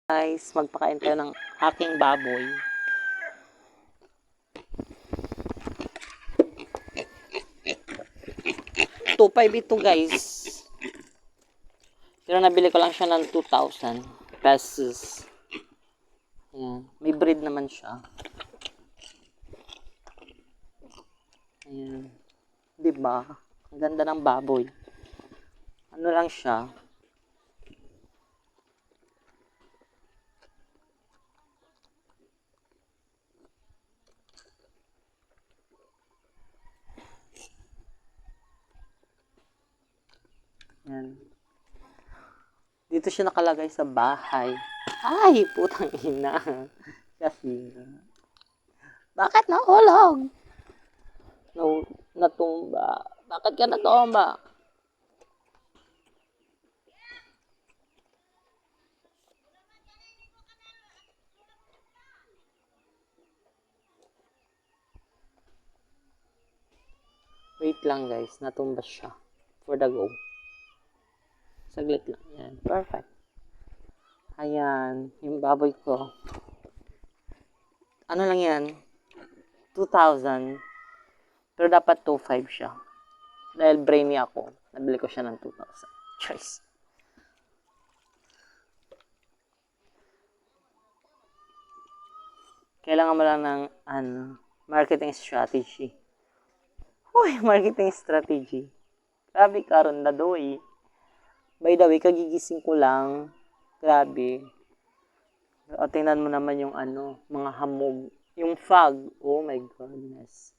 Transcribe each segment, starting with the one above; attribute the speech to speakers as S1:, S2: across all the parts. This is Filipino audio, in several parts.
S1: Guys, magpakain tayo ng aking baboy. $2,500 ito guys. Pero nabili ko lang siya ng 2,000 pesos. Ayan. May breed naman siya. Ayan. Diba? Ang ganda ng baboy. Ano lang siya? Ayan. Dito siya nakalagay sa bahay. Ay, putang ina. Kasi, bakit nahulog? Natumba. Bakit ka natumba? Wait lang guys, natumba siya. For the go. Saglit lang. Yan. Perfect. Ayan. Yung baboy ko. Ano lang yan? 2,000. Pero dapat 2,500 siya. Dahil brainy ako. Nabili ko siya ng 2,000. Choice. Kailangan mo lang ng marketing strategy. Uy, marketing strategy. Grabe karon na doy. By the way, kagigising ko lang. Grabe. O, tingnan mo naman yung mga hamog. Yung fog. Oh my goodness.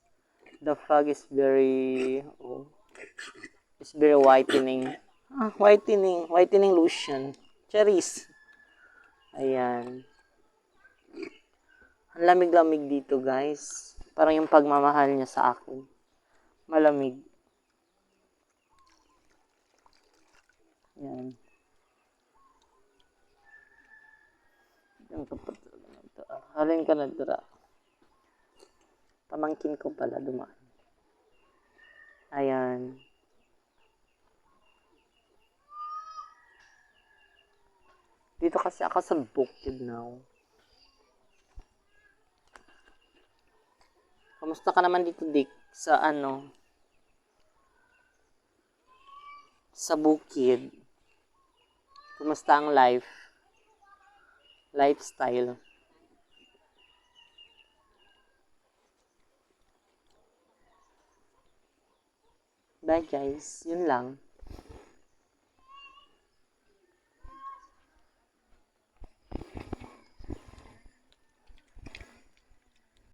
S1: The fog is very, it's very whitening. Whitening lotion. Cherries. Ayan. Ang lamig-lamig dito, guys. Parang yung pagmamahal niya sa akin. Malamig. Ayan. Halin ka na dira. Pamangkin ko pala dumaan. Ayan. Dito kasi ako sa bukid now. Kamusta ka naman dito, Dick? Sa sa bukid. Kamusta ang lifestyle? Bye guys, yun lang.